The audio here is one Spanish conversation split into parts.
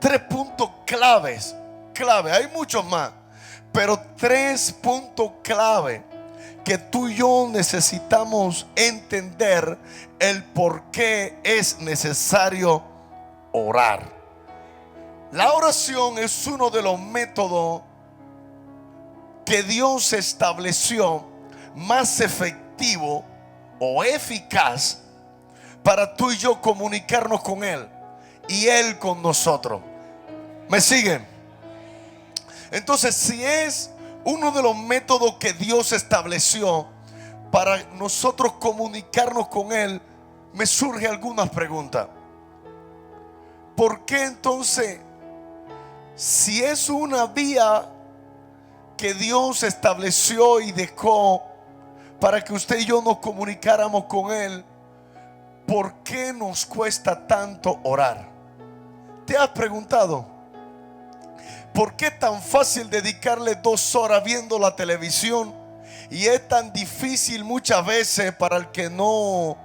tres puntos clave. Hay muchos más, pero tres puntos clave que tú y yo necesitamos entender el por qué es necesario orar. La oración es uno de los métodos que Dios estableció más efectivo o eficaz para tú y yo comunicarnos con Él y Él con nosotros. ¿Me siguen? Entonces, si es uno de los métodos que Dios estableció para nosotros comunicarnos con Él, me surge algunas preguntas. ¿Por qué entonces, si es una vía que Dios estableció y dejó para que usted y yo nos comunicáramos con Él, por qué nos cuesta tanto orar? ¿Te has preguntado? ¿Por qué es tan fácil dedicarle 2 horas viendo la televisión y es tan difícil muchas veces para el que no?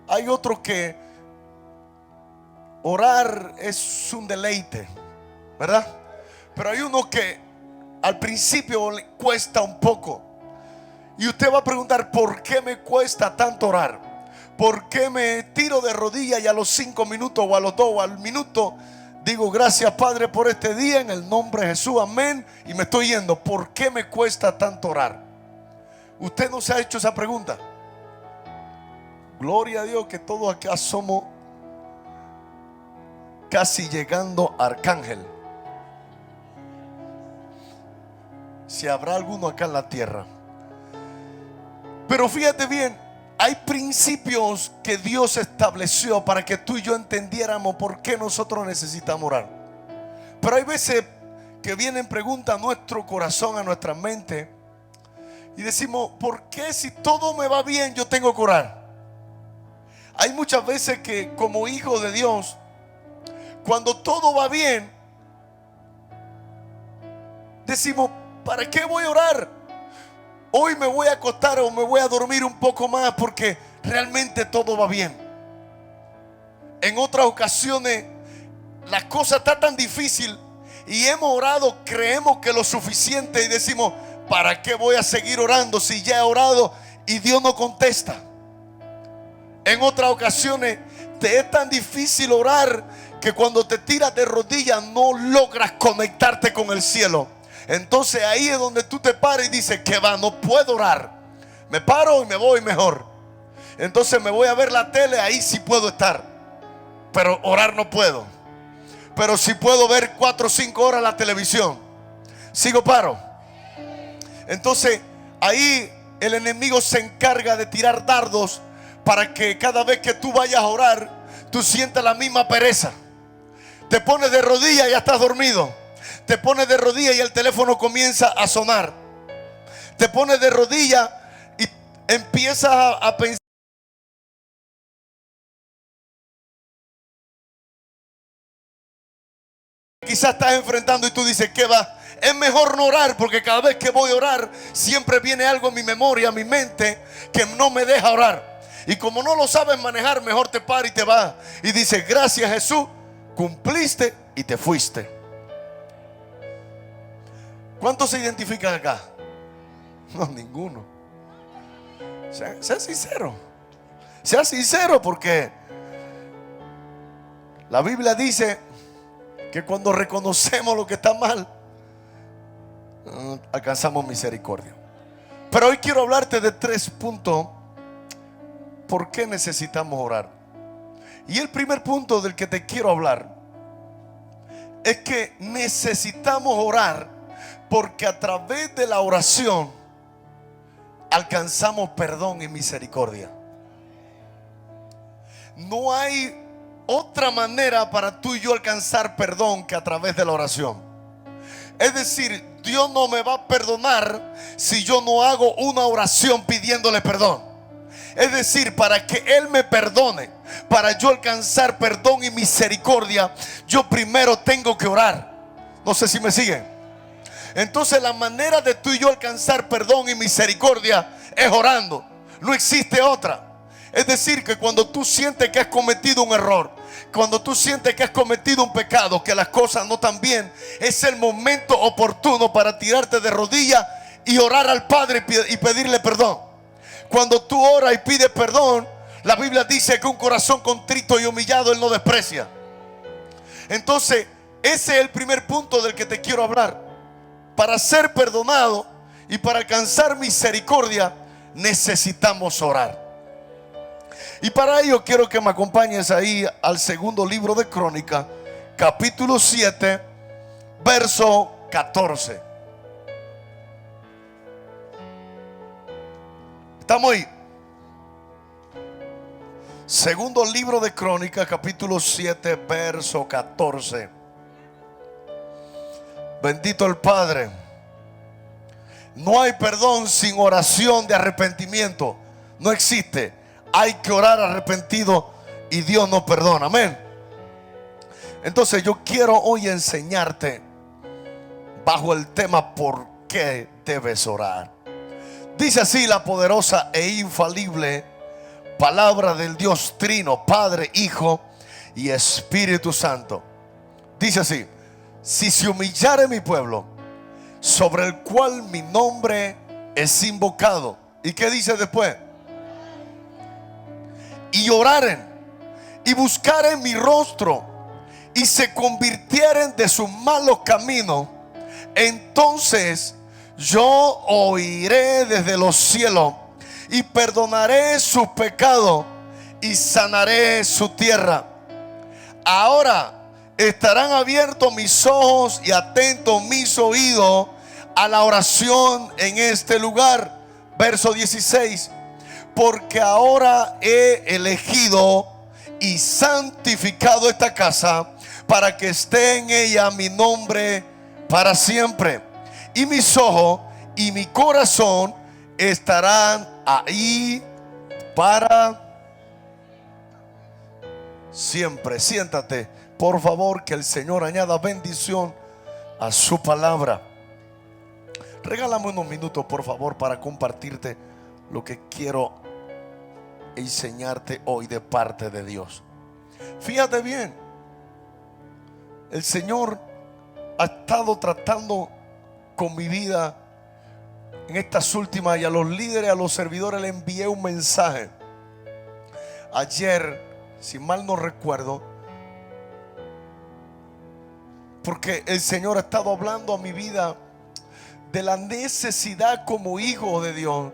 Hay otro que orar es un deleite, ¿verdad? Pero hay uno que al principio le cuesta un poco. Y usted va a preguntar, ¿por qué me cuesta tanto orar? ¿Por qué me tiro de rodillas y a los 5 minutos o a los 2 o al minuto digo gracias Padre por este día en el nombre de Jesús, amén, y me estoy yendo? ¿Por qué me cuesta tanto orar? ¿Usted no se ha hecho esa pregunta? Gloria a Dios que todos acá somos casi llegando a arcángel. Si habrá alguno acá en la tierra. Pero fíjate bien, hay principios que Dios estableció para que tú y yo entendiéramos por qué nosotros necesitamos orar. Pero hay veces que vienen preguntas a nuestro corazón, a nuestra mente, y decimos, ¿por qué si todo me va bien yo tengo que orar? Hay muchas veces que como hijo de Dios, cuando todo va bien, decimos, ¿para qué voy a orar? Hoy me voy a acostar o me voy a dormir un poco más porque realmente todo va bien. En otras ocasiones la cosa está tan difícil y hemos orado, creemos que lo suficiente y decimos, ¿para qué voy a seguir orando si ya he orado y Dios no contesta? En otras ocasiones te es tan difícil orar que cuando te tiras de rodillas no logras conectarte con el cielo. Entonces ahí es donde tú te paras y dices, que va, no puedo orar. Me paro y me voy mejor. Entonces me voy a ver la tele, ahí sí puedo estar. Pero orar no puedo. Pero sí puedo ver 4 o 5 horas la televisión. Sigo paro. Entonces ahí el enemigo se encarga de tirar dardos para que cada vez que tú vayas a orar, tú sientas la misma pereza. Te pones de rodillas y ya estás dormido. Te pones de rodillas y el teléfono comienza a sonar. Te pones de rodillas y empiezas a pensar. Quizás estás enfrentando y tú dices, ¿qué va? Es mejor no orar porque cada vez que voy a orar siempre viene algo en mi memoria, en mi mente que no me deja orar. Y como no lo sabes manejar, mejor te paras y te vas. Y dices, gracias Jesús, cumpliste y te fuiste. ¿Cuántos se identifican acá? No, ninguno. Sea sincero. Sea sincero porque la Biblia dice que cuando reconocemos lo que está mal, alcanzamos misericordia. Pero hoy quiero hablarte de 3 puntos por qué necesitamos orar. Y el primer punto del que te quiero hablar es que necesitamos orar porque a través de la oración alcanzamos perdón y misericordia. No hay otra manera para tú y yo alcanzar perdón que a través de la oración. Es decir, Dios no me va a perdonar si yo no hago una oración pidiéndole perdón. Es decir, para que Él me perdone, para yo alcanzar perdón y misericordia, yo primero tengo que orar. No sé si me siguen. Entonces la manera de tú y yo alcanzar perdón y misericordia es orando. No existe otra. Es decir, que cuando tú sientes que has cometido un error, cuando tú sientes que has cometido un pecado, que las cosas no están bien, es el momento oportuno para tirarte de rodillas y orar al Padre y pedirle perdón. Cuando tú oras y pides perdón, la Biblia dice que un corazón contrito y humillado Él no desprecia. Entonces, ese es el primer punto del que te quiero hablar. Para ser perdonado y para alcanzar misericordia, necesitamos orar. Y para ello quiero que me acompañes ahí al segundo libro de Crónicas, capítulo 7, verso 14. ¿Estamos ahí? Segundo libro de Crónicas, capítulo 7, verso 14. Bendito el Padre. No hay perdón sin oración de arrepentimiento. No existe. Hay que orar arrepentido y Dios nos perdona. Amén. Entonces yo quiero hoy enseñarte bajo el tema ¿por qué debes orar? Dice así la poderosa e infalible palabra del Dios Trino, Padre, Hijo y Espíritu Santo. Dice así: si se humillare mi pueblo, sobre el cual mi nombre es invocado. ¿Y qué dice después? Y oraren y buscaren mi rostro y se convirtieren de sus malos caminos, entonces yo oiré desde los cielos y perdonaré sus pecados y sanaré su tierra. Ahora estarán abiertos mis ojos y atentos mis oídos a la oración en este lugar. Verso 16: porque ahora he elegido y santificado esta casa para que esté en ella mi nombre para siempre, y mis ojos y mi corazón estarán ahí para siempre. Siéntate, por favor, que el Señor añada bendición a su palabra. Regálame unos minutos, por favor, para compartirte lo que quiero enseñarte hoy de parte de Dios. Fíjate bien, el Señor ha estado tratando con mi vida en estas últimas, y a los líderes, a los servidores le envié un mensaje ayer, si mal no recuerdo, porque el Señor ha estado hablando a mi vida de la necesidad como hijos de Dios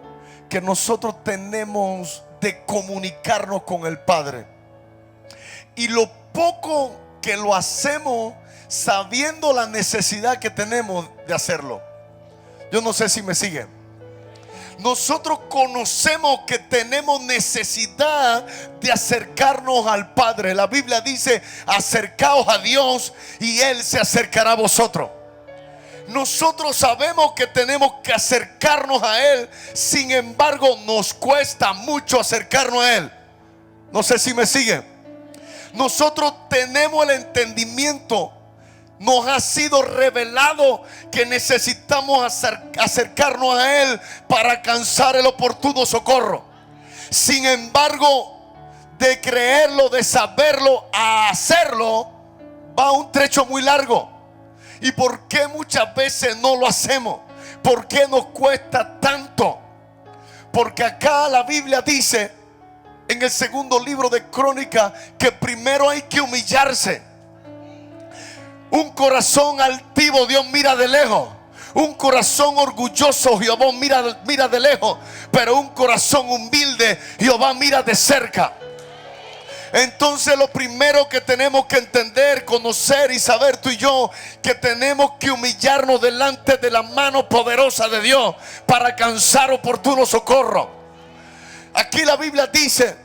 que nosotros tenemos de comunicarnos con el Padre, y lo poco que lo hacemos sabiendo la necesidad que tenemos de hacerlo. Yo no sé si me siguen. Nosotros conocemos que tenemos necesidad de acercarnos al Padre. La Biblia dice: acercaos a Dios y Él se acercará a vosotros. Nosotros sabemos que tenemos que acercarnos a Él, sin embargo nos cuesta mucho acercarnos a Él. No sé si me siguen. Nosotros tenemos el entendimiento, nos ha sido revelado que necesitamos acercarnos a Él para alcanzar el oportuno socorro. Sin embargo, de creerlo, de saberlo, a hacerlo, va un trecho muy largo. ¿Y por qué muchas veces no lo hacemos? ¿Por qué nos cuesta tanto? Porque acá la Biblia dice, en el segundo libro de Crónicas, que primero hay que humillarse. Un corazón altivo Dios mira de lejos. Un corazón orgulloso Jehová mira de lejos. Pero un corazón humilde Jehová mira de cerca. Entonces lo primero que tenemos que entender, conocer y saber tú y yo, que tenemos que humillarnos delante de la mano poderosa de Dios para alcanzar oportuno socorro. Aquí la Biblia dice: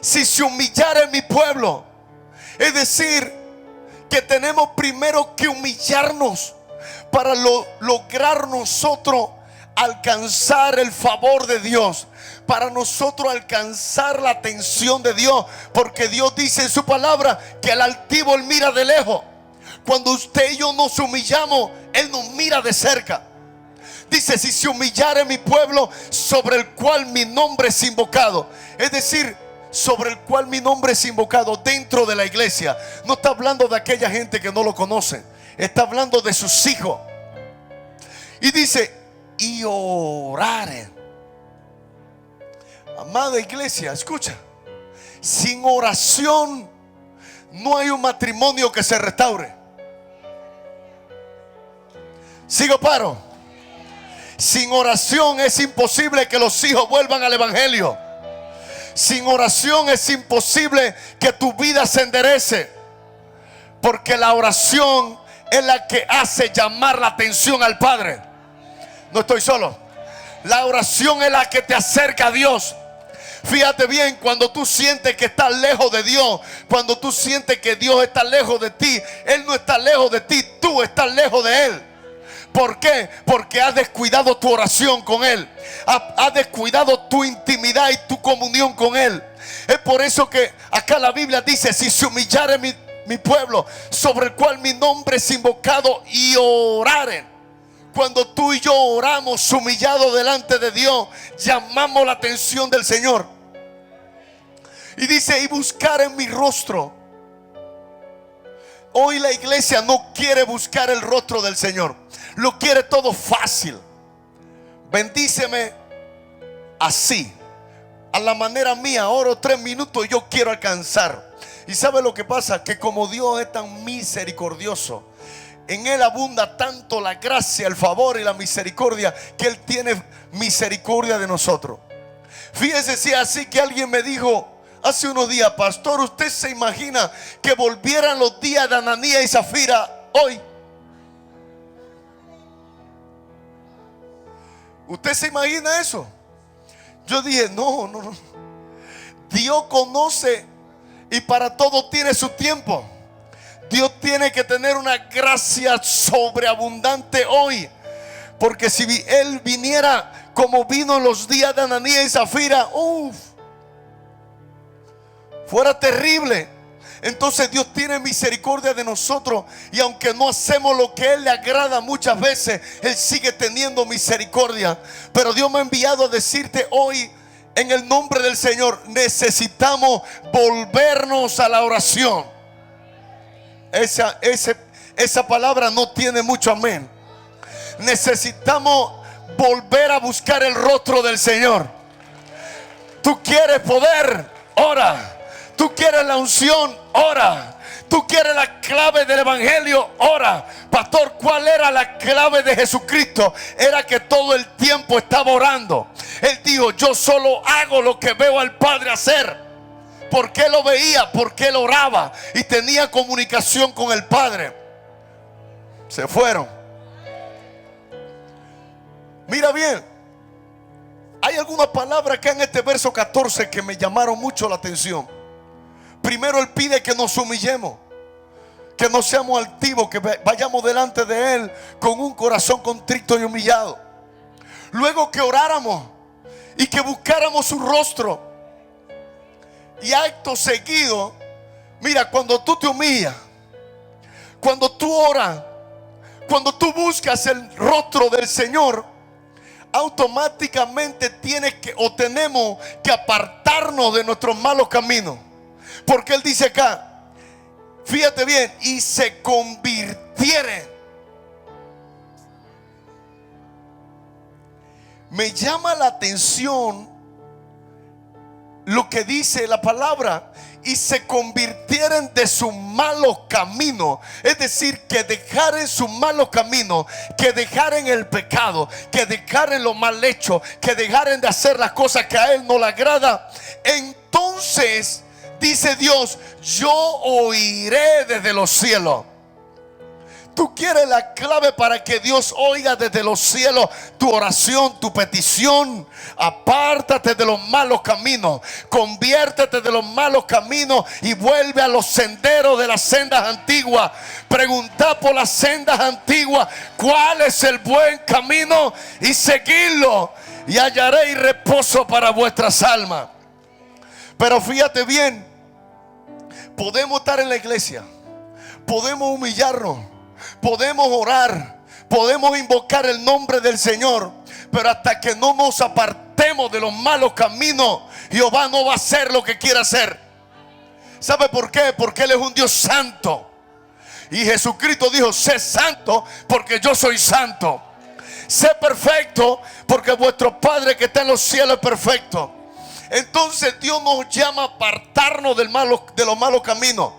si se humillare mi pueblo, es decir, que tenemos primero que humillarnos para lograr nosotros alcanzar el favor de Dios, para nosotros alcanzar la atención de Dios, porque Dios dice en su palabra que el altivo Él mira de lejos. Cuando usted y yo nos humillamos, Él nos mira de cerca. Dice, si se humillare mi pueblo sobre el cual mi nombre es invocado. Es decir, sobre el cual mi nombre es invocado dentro de la iglesia. No está hablando de aquella gente que no lo conoce. Está hablando de sus hijos. Y dice, y oraren. Amada iglesia, escucha. Sin oración no hay un matrimonio que se restaure. Sigo paro. Sin oración es imposible que los hijos vuelvan al evangelio. Sin oración es imposible que tu vida se enderece. Porque la oración es la que hace llamar la atención al Padre. No estoy solo. La oración es la que te acerca a Dios. Fíjate bien, cuando tú sientes que estás lejos de Dios, cuando tú sientes que Dios está lejos de ti, Él no está lejos de ti, tú estás lejos de Él. ¿Por qué? Porque has descuidado tu oración con Él. Has descuidado tu intimidad y tu comunión con Él. Es por eso que acá la Biblia dice, si se humillare mi pueblo, sobre el cual mi nombre es invocado, y oraren. Cuando tú y yo oramos humillados delante de Dios, llamamos la atención del Señor. Y dice, y buscar en mi rostro. Hoy la iglesia no quiere buscar el rostro del Señor. Lo quiere todo fácil. Bendíceme así, a la manera mía. Oro 3 minutos y yo quiero alcanzar. Y ¿sabe lo que pasa? Que como Dios es tan misericordioso, en Él abunda tanto la gracia, el favor y la misericordia, que Él tiene misericordia de nosotros. Fíjese si así que alguien me dijo hace unos días, pastor, ¿usted se imagina que volvieran los días de Ananías y Zafira hoy? ¿Usted se imagina eso? Yo dije, no. Dios conoce y para todo tiene su tiempo. Dios tiene que tener una gracia sobreabundante hoy. Porque si Él viniera como vino en los días de Ananías y Zafira, fuera terrible. Entonces Dios tiene misericordia de nosotros. Y aunque no hacemos lo que a Él le agrada muchas veces, Él sigue teniendo misericordia. Pero Dios me ha enviado a decirte hoy, en el nombre del Señor, necesitamos volvernos a la oración. Esa palabra no tiene mucho amén. Necesitamos volver a buscar el rostro del Señor. Tú quieres poder, ora. Tú quieres la unción, ora. Tú quieres la clave del evangelio, ora. Pastor, ¿cuál era la clave de Jesucristo? Era que todo el tiempo estaba orando. Él dijo, yo solo hago lo que veo al Padre hacer. ¿Por qué lo veía? Porque Él oraba y tenía comunicación con el Padre. Se fueron. Mira bien, hay algunas palabras acá en este verso 14 que me llamaron mucho la atención. Primero Él pide que nos humillemos, que no seamos altivos, que vayamos delante de Él con un corazón contrito y humillado. Luego que oráramos y que buscáramos su rostro. Y acto seguido, mira, cuando tú te humillas, cuando tú oras, cuando tú buscas el rostro del Señor, automáticamente tenemos que apartarnos de nuestros malos caminos. Porque Él dice acá, fíjate bien, y se convirtieren. Me llama la atención lo que dice la palabra, y se convirtieren de sus malos caminos. Es decir, que dejaren sus malos caminos, que dejaren el pecado, que dejaren lo mal hecho, que dejaren de hacer las cosas que a Él no le agrada. Entonces dice Dios, yo oiré desde los cielos. Tú quieres la clave para que Dios oiga desde los cielos tu oración, tu petición. Apártate de los malos caminos, conviértete de los malos caminos y vuelve a los senderos de las sendas antiguas. Pregunta por las sendas antiguas cuál es el buen camino y seguidlo, y hallaréis reposo para vuestras almas. Pero fíjate bien, podemos estar en la iglesia, podemos humillarnos, podemos orar, Podemos invocar el nombre del Señor, pero hasta que no nos apartemos de los malos caminos, Jehová no va a hacer lo que quiere hacer. ¿Sabe por qué? Porque Él es un Dios santo. Y Jesucristo dijo: sé santo porque yo soy santo. Sé perfecto porque vuestro Padre que está en los cielos es perfecto. Entonces Dios nos llama a apartarnos de los malos caminos.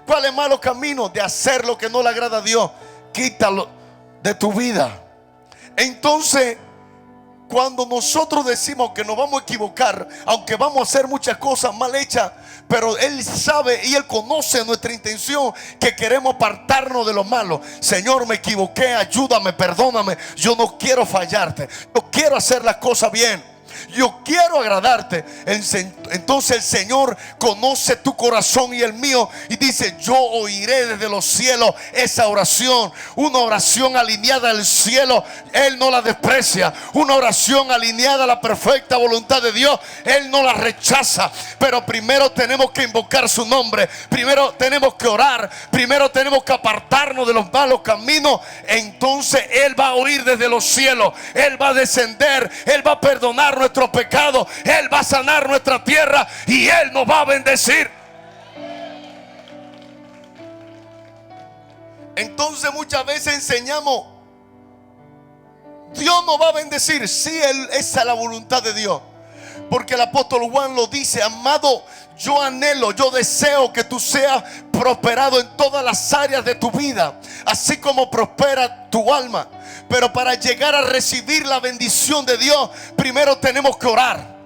¿Cuáles malos caminos? De hacer lo que no le agrada a Dios. Quítalo de tu vida. Entonces, cuando nosotros decimos que nos vamos a equivocar, aunque vamos a hacer muchas cosas mal hechas, pero Él sabe y Él conoce nuestra intención, que queremos apartarnos de lo malo. Señor, me equivoqué, ayúdame, perdóname. Yo no quiero fallarte, yo quiero hacer las cosas bien, yo quiero agradarte. Entonces el Señor conoce tu corazón y el mío, y dice: yo oiré desde los cielos esa oración. Una oración alineada al cielo, Él no la desprecia. Una oración alineada a la perfecta voluntad de Dios, Él no la rechaza. Pero primero tenemos que invocar su nombre, primero tenemos que orar, primero tenemos que apartarnos de los malos caminos. Entonces Él va a oír desde los cielos, Él va a descender, Él va a perdonar nuestros pecados, Él va a sanar nuestra tierra y Él nos va a bendecir. Entonces muchas veces enseñamos: Dios nos va a bendecir. Sí, esa es la voluntad de Dios, porque el apóstol Juan lo dice: amado, yo anhelo, yo deseo que tú seas prosperado en todas las áreas de tu vida, así como prospera tu alma. Pero para llegar a recibir la bendición de Dios, primero tenemos que orar.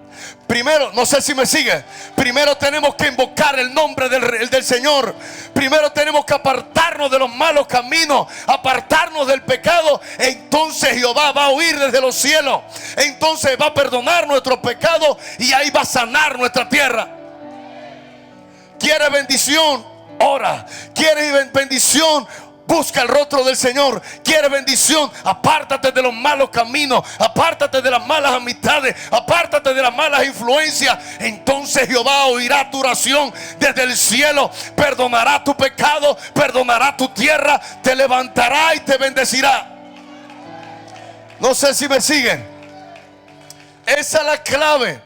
Primero, no sé si me sigue, primero tenemos que invocar el nombre del Señor. Primero tenemos que apartarnos de los malos caminos, apartarnos del pecado. Entonces Jehová va a oír desde los cielos, entonces va a perdonar nuestros pecados y ahí va a sanar nuestra tierra. ¿Quieres bendición? Ora. ¿Quieres bendición? Busca el rostro del Señor. ¿Quieres bendición? Apártate de los malos caminos, apártate de las malas amistades, apártate de las malas influencias. Entonces Jehová oirá tu oración desde el cielo, perdonará tu pecado, perdonará tu tierra, te levantará y te bendecirá. No sé si me siguen. Esa es la clave,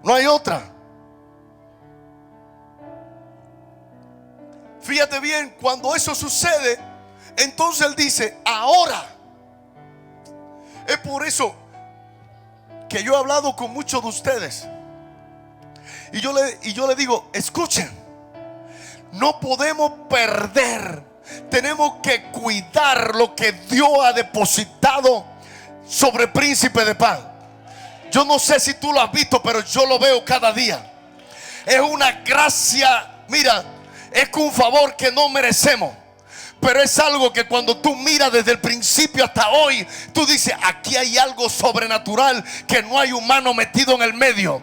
no hay otra. Fíjate bien, cuando eso sucede, entonces Él dice: ahora. Es por eso que yo he hablado con muchos de ustedes y yo le digo: escuchen, no podemos perder, tenemos que cuidar lo que Dios ha depositado sobre Príncipe de Paz. Yo no sé si tú lo has visto, pero yo lo veo cada día. Es una gracia, mira, es un favor que no merecemos, pero es algo que cuando tú miras desde el principio hasta hoy, tú dices: aquí hay algo sobrenatural que no hay humano metido en el medio.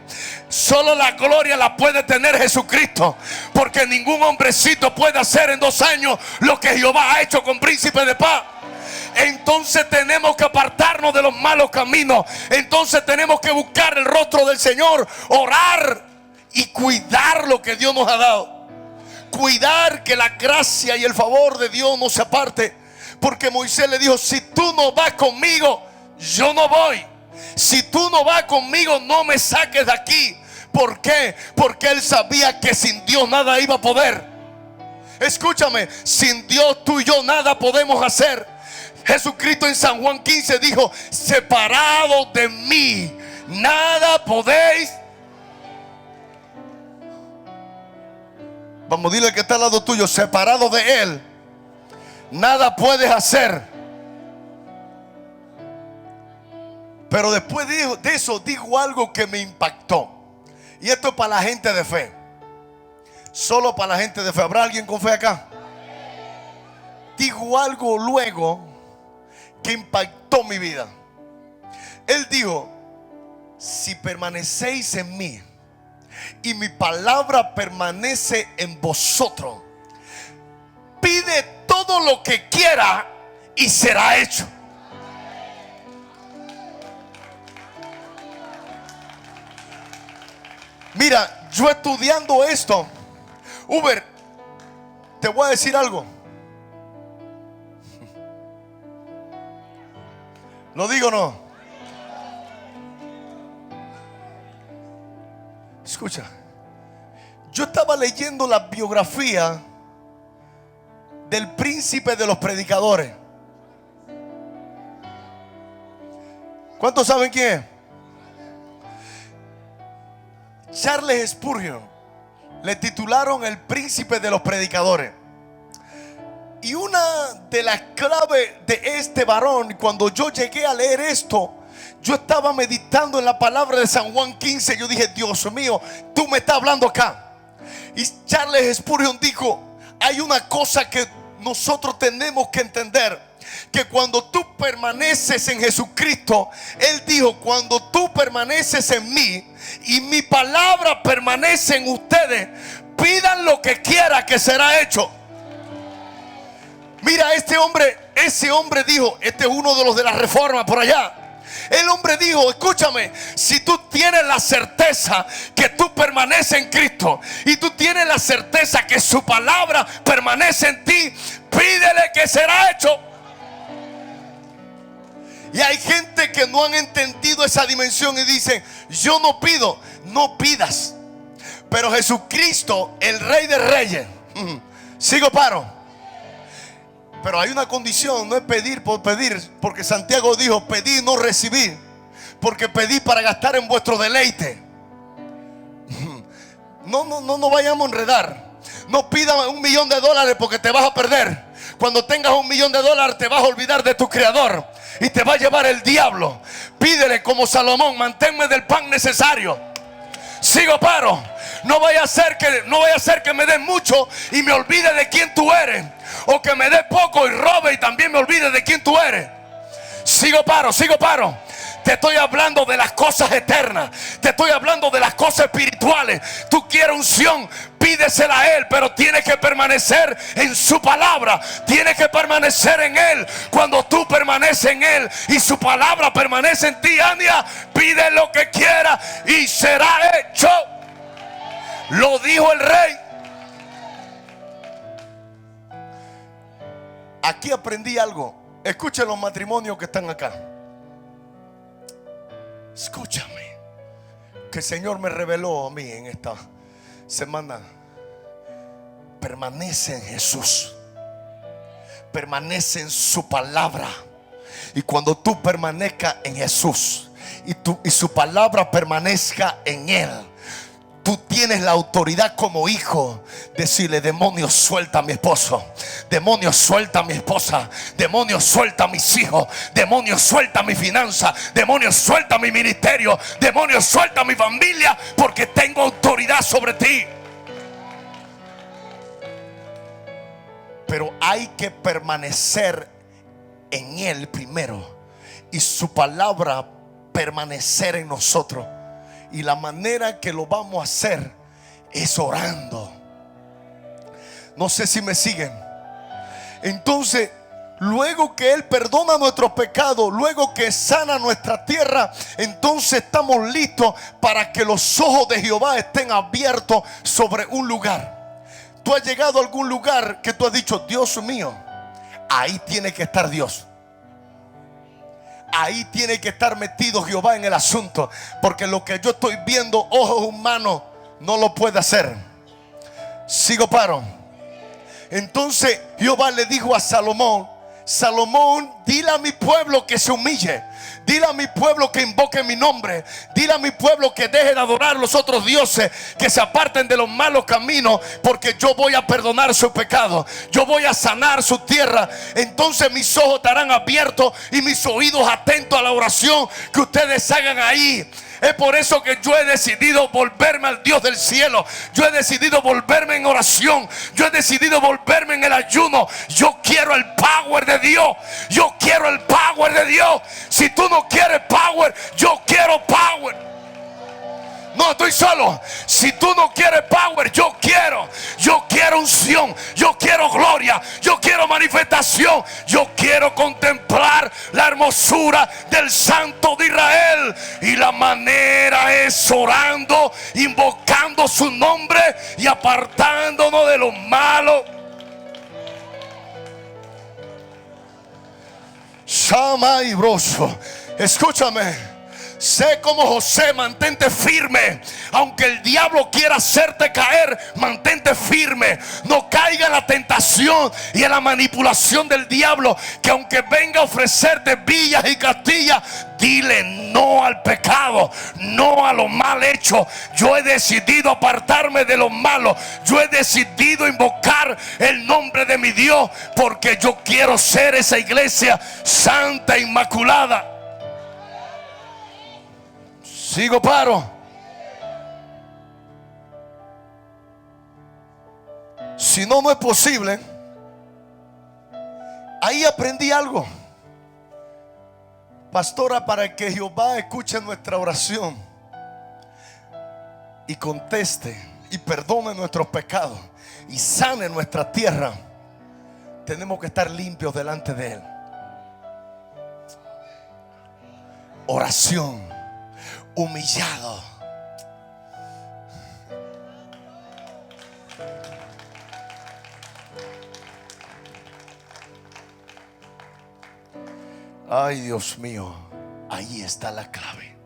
Solo la gloria la puede tener Jesucristo, porque ningún hombrecito puede hacer en 2 años lo que Jehová ha hecho con Príncipe de Paz. Entonces tenemos que apartarnos de los malos caminos. Entonces tenemos que buscar el rostro del Señor, orar y cuidar lo que Dios nos ha dado. Cuidar que la gracia y el favor de Dios no se aparte. Porque Moisés le dijo: si tú no vas conmigo, yo no voy. Si tú no vas conmigo, no me saques de aquí. ¿Por qué? Porque él sabía que sin Dios nada iba a poder. Escúchame, sin Dios tú y yo nada podemos hacer. Jesucristo en San Juan 15 dijo: separado de mí, nada podéis. Vamos, dile que está al lado tuyo: separado de Él, nada puedes hacer. Pero después de eso dijo algo que me impactó. Y esto es para la gente de fe. Solo para la gente de fe. ¿Habrá alguien con fe acá? Dijo algo luego que impactó mi vida. Él dijo: si permanecéis en mí y mi palabra permanece en vosotros, pide todo lo que quiera y será hecho. Mira, yo estudiando esto, Uber, te voy a decir algo. ¿Lo digo o no? Escucha, yo estaba leyendo la biografía del príncipe de los predicadores. ¿Cuántos saben quién es? Charles Spurgeon. Le titularon el príncipe de los predicadores. Y una de las claves de este varón, cuando yo llegué a leer esto, yo estaba meditando en la palabra de San Juan 15. Yo dije, Dios mío, tú me estás hablando acá. Y Charles Spurgeon dijo, hay una cosa que nosotros tenemos que entender, que cuando tú permaneces en Jesucristo, Él dijo, cuando tú permaneces en mí y mi palabra permanece en ustedes, pidan lo que quiera que será hecho. Mira, ese hombre dijo, este es uno de los de la reforma por allá. El hombre dijo, escúchame, si tú tienes la certeza que tú permaneces en Cristo y tú tienes la certeza que su palabra permanece en ti, pídele que será hecho. Y hay gente que no han entendido esa dimensión y dicen, yo no pido. No pidas. Pero Jesucristo, el Rey de Reyes, sigo paro. Pero hay una condición, no es pedir por pedir, porque Santiago dijo, pedí y no recibí, porque pedí para gastar en vuestro deleite. No vayamos a enredar. No pidas $1.000.000 porque te vas a perder. Cuando tengas $1.000.000 te vas a olvidar de tu creador y te va a llevar el diablo. Pídele como Salomón, manténme del pan necesario. Sigo paro. No vaya a ser que me den mucho y me olvide de quién tú eres, o que me dé poco y robe y también me olvide de quién tú eres. Sigo paro. Te estoy hablando de las cosas eternas. Te estoy hablando de las cosas espirituales. Tú quieres unción, pídesela a Él, pero tienes que permanecer en su palabra. Tienes que permanecer en Él. Cuando tú permaneces en Él y su palabra permanece en ti, Ania, pide lo que quiera y será hecho. Lo dijo el Rey. Aquí aprendí algo. Escuchen los matrimonios que están acá. Escúchame, que el Señor me reveló a mí en esta semana. Permanece en Jesús, permanece en su palabra. Y cuando tú permanezcas en Jesús y su palabra permanezca en Él, tú tienes la autoridad como hijo decirle, demonios, suelta a mi esposo, demonios, suelta a mi esposa, demonios, suelta a mis hijos, demonios, suelta a mi finanza, demonios, suelta a mi ministerio, demonios, suelta a mi familia, porque tengo autoridad sobre ti. Pero hay que permanecer en Él primero y su palabra permanecer en nosotros. Y la manera que lo vamos a hacer es orando. No sé si me siguen. Entonces, luego que Él perdona nuestros pecados, luego que sana nuestra tierra, entonces estamos listos para que los ojos de Jehová estén abiertos sobre un lugar. Tú has llegado a algún lugar que tú has dicho, Dios mío, ahí tiene que estar Dios. Ahí tiene que estar metido Jehová en el asunto, porque lo que yo estoy viendo, ojos humanos, no lo puede hacer. Sigo paro. Entonces Jehová le dijo a Salomón, Salomón, dile a mi pueblo que se humille. Dile a mi pueblo que invoque mi nombre. Dile a mi pueblo que deje de adorar los otros dioses, que se aparten de los malos caminos, porque yo voy a perdonar su pecado. Yo voy a sanar su tierra. Entonces mis ojos estarán abiertos y mis oídos atentos a la oración que ustedes hagan ahí. Es por eso que yo he decidido volverme al Dios del cielo. Yo he decidido volverme en oración. Yo he decidido volverme en el ayuno. Yo quiero el power de Dios. Yo quiero el power de Dios. Si tú no quieres power, yo quiero power. No, estoy solo. Si tú no quieres power, yo quiero unción, yo quiero gloria, yo quiero manifestación, yo quiero contemplar la hermosura del Santo de Israel. Y la manera es orando, invocando su nombre y apartándonos de lo malo. Sama y broso. Escúchame. Sé como José, mantente firme. Aunque el diablo quiera hacerte caer, mantente firme. No caiga en la tentación y en la manipulación del diablo, que aunque venga a ofrecerte villas y castillas, dile no al pecado, no a lo mal hecho. Yo he decidido apartarme de lo malo. Yo he decidido invocar el nombre de mi Dios, porque yo quiero ser esa iglesia santa, inmaculada. Sigo, paro. Si no, no es posible. Ahí aprendí algo, pastora, para que Jehová escuche nuestra oración y conteste y perdone nuestros pecados y sane nuestra tierra. Tenemos que estar limpios delante de Él. Oración. Humillado. Ay, Dios mío, ahí está la clave.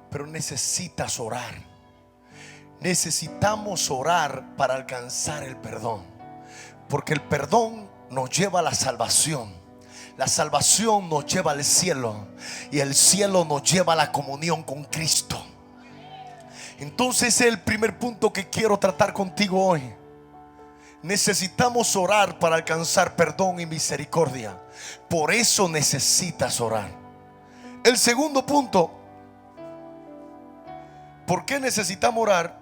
Pero necesitas orar. Necesitamos orar para alcanzar el perdón, porque el perdón nos lleva a la salvación. La salvación nos lleva al cielo, y el cielo nos lleva a la comunión con Cristo. Entonces ese es el primer punto que quiero tratar contigo hoy. Necesitamos orar para alcanzar perdón y misericordia. Por eso necesitas orar. El segundo punto, ¿por qué necesitamos orar?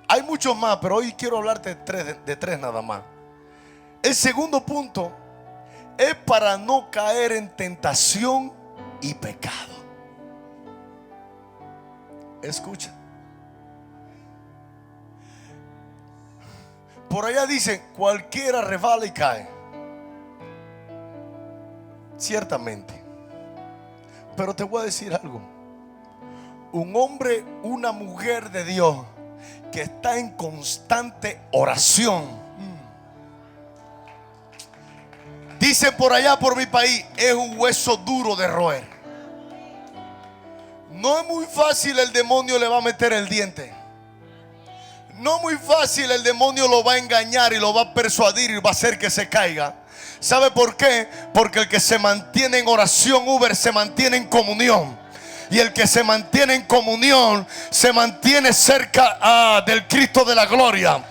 Hay muchos más, pero hoy quiero hablarte de tres nada más. El segundo punto es para no caer en tentación y pecado. Escucha. Por allá dicen, cualquiera resbala y cae. Ciertamente. Pero te voy a decir algo. Un hombre, una mujer de Dios que está en constante oración, dice por allá por mi país, es un hueso duro de roer. No es muy fácil, el demonio le va a meter el diente. No muy fácil, el demonio lo va a engañar y lo va a persuadir y va a hacer que se caiga. ¿Sabe por qué? Porque el que se mantiene en oración, se mantiene en comunión. Y el que se mantiene en comunión se mantiene cerca del Cristo de la gloria.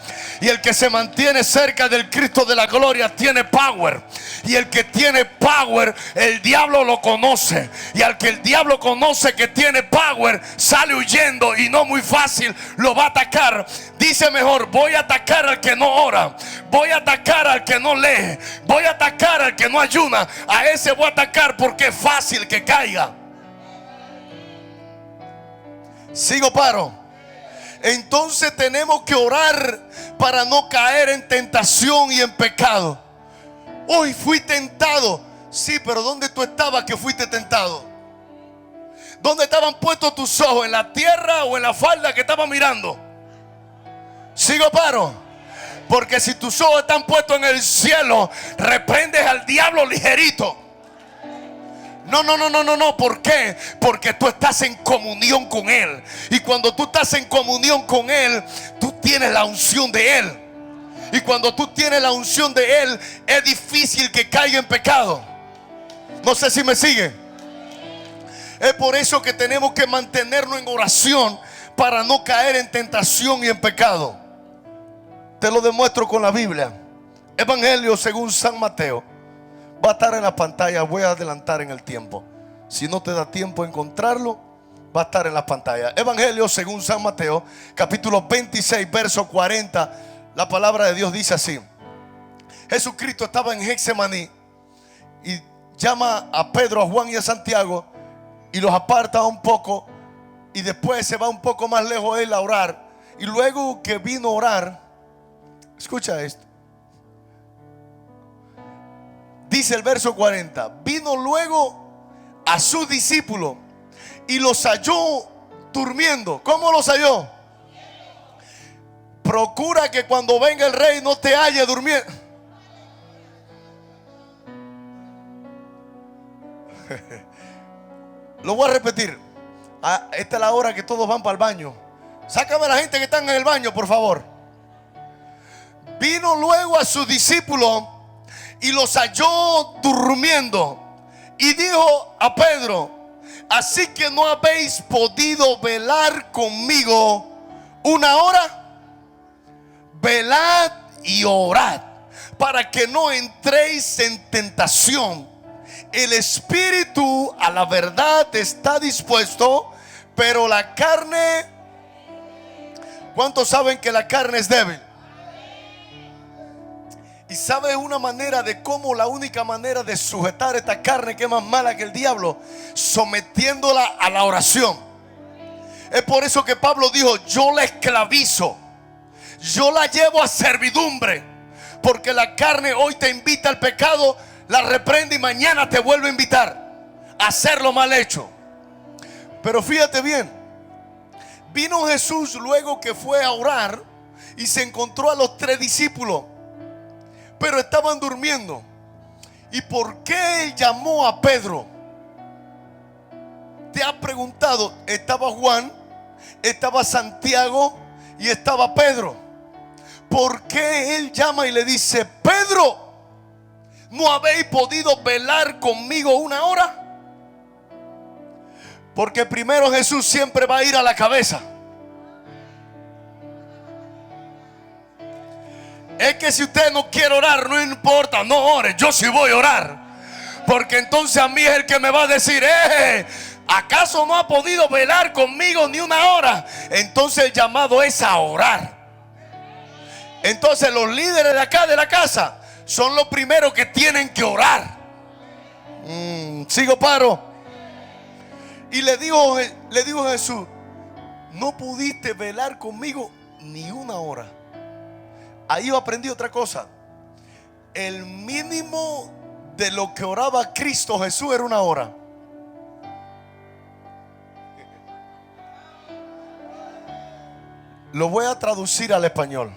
Y el que se mantiene cerca del Cristo de la gloria tiene power. Y el que tiene power, el diablo lo conoce. Y al que el diablo conoce que tiene power, sale huyendo, y no muy fácil lo va a atacar. Dice mejor, voy a atacar al que no ora, voy a atacar al que no lee, voy a atacar al que no ayuna. A ese voy a atacar porque es fácil que caiga. Sigo, paro. Entonces tenemos que orar para no caer en tentación y en pecado. Hoy fui tentado. Sí, pero ¿dónde tú estabas que fuiste tentado? ¿Dónde estaban puestos tus ojos? ¿En la tierra o en la falda que estabas mirando? Sigo, paro. Porque si tus ojos están puestos en el cielo, reprendes al diablo ligerito. No. ¿Por qué? Porque tú estás en comunión con Él. Y cuando tú estás en comunión con Él, tú tienes la unción de Él. Y cuando tú tienes la unción de Él, es difícil que caiga en pecado. No sé si me sigue. Es por eso que tenemos que mantenernos en oración, para no caer en tentación y en pecado. Te lo demuestro con la Biblia. Evangelio según San Mateo. Va a estar en la pantalla. Voy a adelantar en el tiempo. Si no te da tiempo a encontrarlo, va a estar en la pantalla. Evangelio según San Mateo, capítulo 26, verso 40. La palabra de Dios dice así: Jesucristo estaba en Getsemaní y llama a Pedro, a Juan y a Santiago, y los aparta un poco, y después se va un poco más lejos él a orar. Y luego que vino a orar, escucha esto. Dice el verso 40: vino luego a sus discípulos y los halló durmiendo. ¿Cómo los halló? Procura que cuando venga el rey no te halle durmiendo. Lo voy a repetir. Esta es la hora que todos van para el baño. Sácame a la gente que están en el baño, por favor. Vino luego a sus discípulos y los halló durmiendo. Y dijo a Pedro: ¿así que no habéis podido velar conmigo una hora? Velad y orad para que no entréis en tentación. El espíritu a la verdad está dispuesto, pero la carne, ¿cuántos saben que la carne es débil? Y sabe una manera de cómo, la única manera de sujetar esta carne, que es más mala que el diablo, sometiéndola a la oración. Es por eso que Pablo dijo: yo la esclavizo, yo la llevo a servidumbre, porque la carne hoy te invita al pecado, la reprende y mañana te vuelve a invitar a hacer lo mal hecho. Pero fíjate bien, vino Jesús luego que fue a orar y se encontró a los 3 discípulos, pero estaban durmiendo. ¿Y por qué él llamó a Pedro? ¿Te has preguntado? Estaba Juan, estaba Santiago y estaba Pedro. ¿Por qué él llama y le dice: Pedro, ¿no habéis podido velar conmigo una hora? Porque primero Jesús siempre va a ir a la cabeza. Es que si usted no quiere orar, no importa, no ore. Yo sí voy a orar, porque entonces a mí es el que me va a decir: ¿acaso no ha podido velar conmigo ni una hora? Entonces el llamado es a orar. Entonces los líderes de acá de la casa son los primeros que tienen que orar. Sigo paro. Y le dijo Jesús: no pudiste velar conmigo ni una hora. Ahí yo aprendí otra cosa. El mínimo de lo que oraba Cristo Jesús era una hora. Lo voy a traducir al español.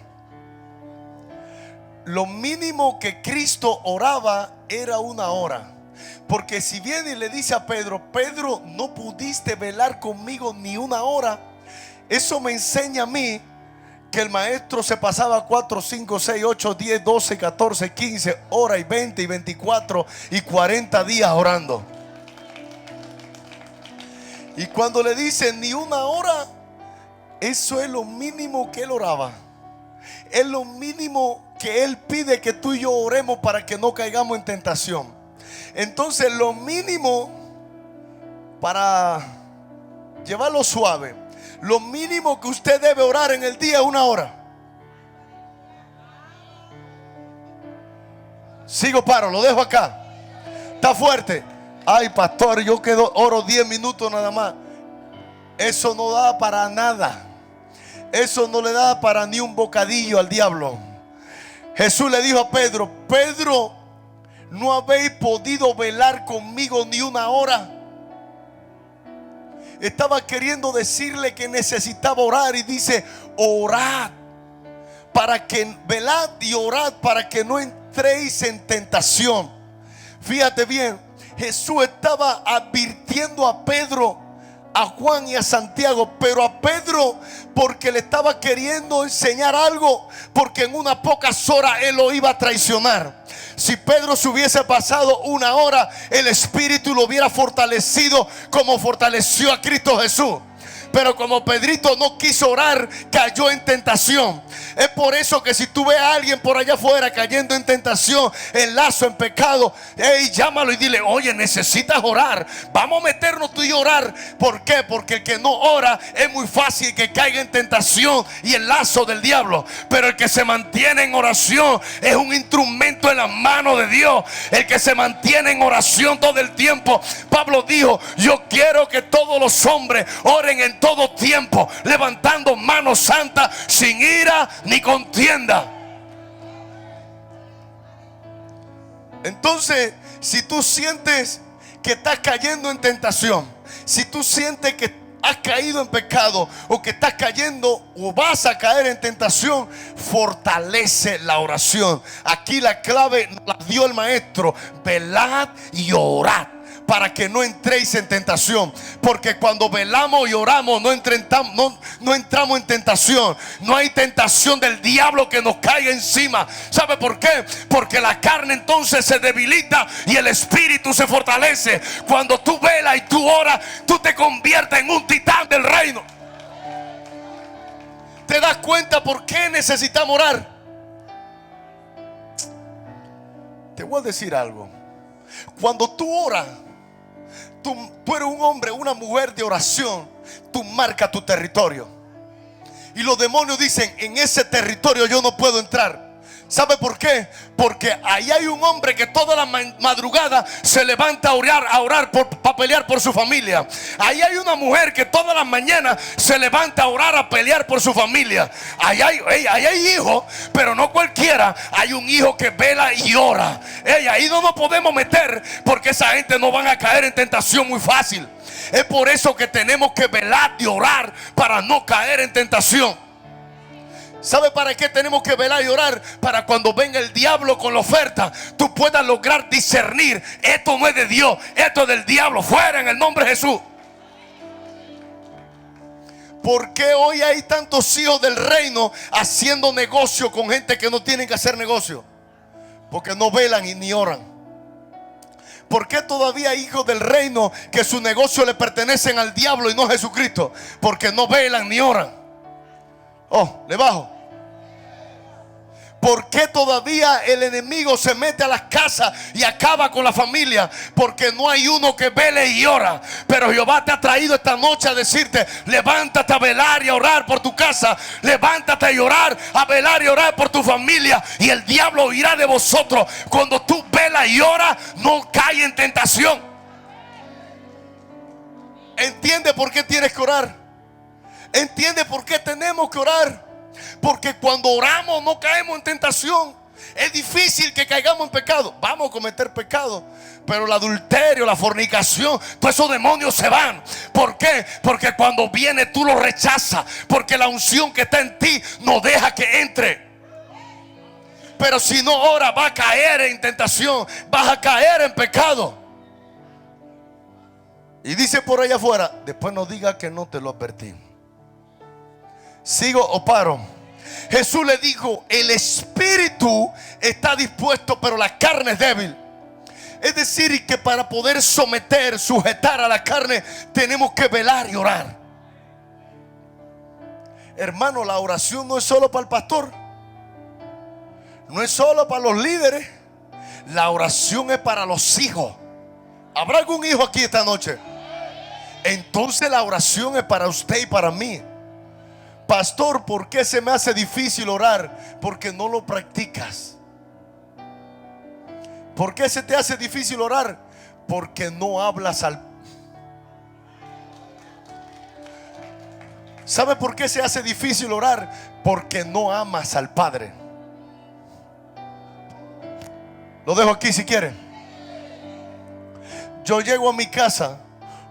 Lo mínimo que Cristo oraba era una hora. Porque si viene y le dice a Pedro: Pedro, no pudiste velar conmigo ni una hora, eso me enseña a mí que el maestro se pasaba 4, 5, 6, 8, 10, 12, 14, 15 horas y 20 y 24 y 40 días orando. Y cuando le dicen ni una hora, eso es lo mínimo que él oraba. Es lo mínimo que él pide que tú y yo oremos para que no caigamos en tentación. Entonces lo mínimo, para llevarlo suave, lo mínimo que usted debe orar en el día es una hora. Sigo paro, lo dejo acá. Está fuerte. Ay, pastor, yo oro 10 minutos nada más. Eso no da para nada. Eso no le da para ni un bocadillo al diablo. Jesús le dijo a Pedro: Pedro, ¿no habéis podido velar conmigo ni una hora? Estaba queriendo decirle que necesitaba orar, y dice: orad para que, velad y orad para que no entréis en tentación. Fíjate bien, Jesús estaba advirtiendo a Pedro, a Juan y a Santiago, pero a Pedro porque le estaba queriendo enseñar algo, porque en unas pocas horas él lo iba a traicionar. Si Pedro se hubiese pasado una hora, el Espíritu lo hubiera fortalecido como fortaleció a Cristo Jesús. Pero como Pedrito no quiso orar, cayó en tentación. Es por eso que si tú ves a alguien por allá afuera cayendo en tentación, en lazo, en pecado, llámalo y dile: oye, necesitas orar. Vamos a meternos tú y yo a orar. ¿Por qué? Porque el que no ora es muy fácil que caiga en tentación y el lazo del diablo. Pero el que se mantiene en oración es un instrumento en las manos de Dios. El que se mantiene en oración todo el tiempo. Pablo dijo: yo quiero que todos los hombres oren en todo tiempo, levantando manos santas, sin ira ni contienda. Entonces, si tú sientes que estás cayendo en tentación, si tú sientes que has caído en pecado, o que estás cayendo o vas a caer en tentación, fortalece la oración. Aquí la clave la dio el maestro: velad y orad para que no entréis en tentación. Porque cuando velamos y oramos no entramos en tentación. No hay tentación del diablo que nos caiga encima. ¿Sabe por qué? Porque la carne entonces se debilita y el espíritu se fortalece. Cuando tú velas y tú oras, tú te conviertes en un titán del reino. ¿Te das cuenta por qué necesitamos orar? Te voy a decir algo. Cuando tú oras, tú eres un hombre, una mujer de oración. Tú marcas tu territorio. Y los demonios dicen: en ese territorio yo no puedo entrar. ¿Sabe por qué? Porque ahí hay un hombre que toda la madrugada se levanta a orar para pelear por su familia. Ahí hay una mujer que todas las mañanas se levanta a orar, a pelear por su familia. Ahí hay hijos, pero no cualquiera. Hay un hijo que vela y ora. Ahí no nos podemos meter, porque esa gente no van a caer en tentación muy fácil. Es por eso que tenemos que velar y orar para no caer en tentación. ¿Sabe para qué tenemos que velar y orar? Para cuando venga el diablo con la oferta, tú puedas lograr discernir: esto no es de Dios, esto es del diablo. Fuera en el nombre de Jesús. ¿Por qué hoy hay tantos hijos del reino haciendo negocio con gente que no tienen que hacer negocio? Porque no velan y ni oran. ¿Por qué todavía hay hijos del reino que su negocio le pertenecen al diablo y no a Jesucristo? Porque no velan ni oran. Oh, le bajo. ¿Por qué todavía el enemigo se mete a las casas y acaba con la familia? Porque no hay uno que vele y ora. Pero Jehová te ha traído esta noche a decirte: levántate a velar y a orar por tu casa. Levántate a llorar, a velar y a orar por tu familia, y el diablo huirá de vosotros. Cuando tú velas y oras, no caes en tentación. ¿Entiende por qué tienes que orar? ¿Entiende por qué tenemos que orar? Porque cuando oramos no caemos en tentación. Es difícil que caigamos en pecado. Vamos a cometer pecado, pero el adulterio, la fornicación, todos esos demonios se van. ¿Por qué? Porque cuando viene tú lo rechazas. Porque la unción que está en ti no deja que entre. Pero si no oras, vas a caer en tentación, vas a caer en pecado. Y dice por allá afuera: después no diga que no te lo advertí. ¿Sigo o paro? Jesús le dijo: el espíritu está dispuesto, pero la carne es débil. Es decir, que para poder sujetar a la carne, tenemos que velar y orar. Hermano, la oración no es solo para el pastor, no es solo para los líderes. La oración es para los hijos. ¿Habrá algún hijo aquí esta noche? Entonces la oración es para usted y para mí. Pastor, ¿por qué se me hace difícil orar? Porque no lo practicas. ¿Por qué se te hace difícil orar? Porque no hablas al... ¿Sabe por qué se hace difícil orar? Porque no amas al Padre. Lo dejo aquí si quiere. Yo llego a mi casa,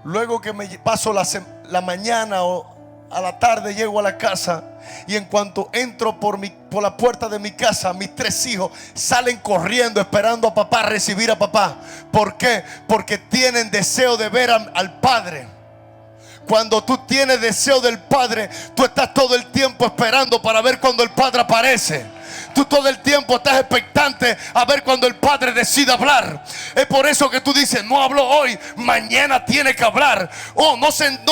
luego que me paso la mañana o a la tarde llego a la casa, y en cuanto entro por la puerta de mi casa, mis 3 hijos salen corriendo esperando a papá, recibir a papá. ¿Por qué? Porque tienen deseo de ver al Padre. Cuando tú tienes deseo del Padre, tú estás todo el tiempo esperando para ver cuando el Padre aparece. Tú todo el tiempo estás expectante a ver cuando el Padre decide hablar. Es por eso que tú dices: no hablo hoy, mañana tiene que hablar. Oh, no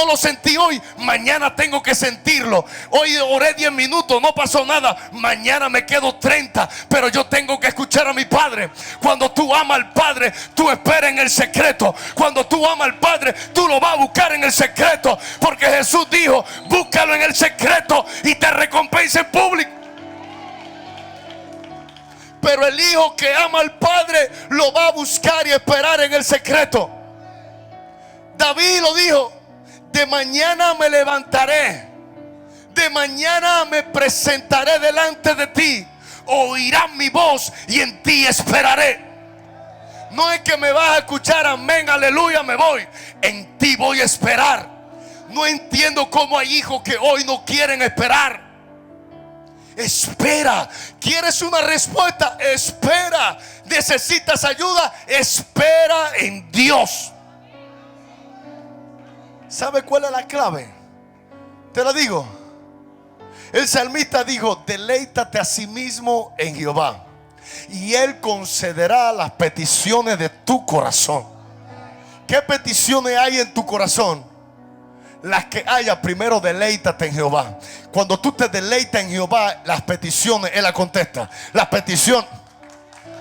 lo sentí hoy, mañana tengo que sentirlo. Hoy oré 10 minutos, no pasó nada, mañana me quedo 30, pero yo tengo que escuchar a mi Padre. Cuando tú amas al Padre, tú esperas en el secreto. Cuando tú amas al Padre, tú lo vas a buscar en el secreto. Porque Jesús dijo: búscalo en el secreto y te recompensa en público. Pero el hijo que ama al Padre lo va a buscar y esperar en el secreto. David lo dijo: de mañana me levantaré, de mañana me presentaré delante de ti, oirán mi voz y en ti esperaré. No es que me vas a escuchar, amén, aleluya, me voy. En ti voy a esperar. No entiendo cómo hay hijos que hoy no quieren esperar. Espera. ¿Quieres una respuesta? Espera. ¿Necesitas ayuda? Espera en Dios. ¿Sabe cuál es la clave? Te la digo. El salmista dijo: deleítate a sí mismo en Jehová, y Él concederá las peticiones de tu corazón. ¿Qué peticiones hay en tu corazón? Las que haya, primero deleítate en Jehová. Cuando tú te deleitas en Jehová, las peticiones Él las contesta. Las peticiones.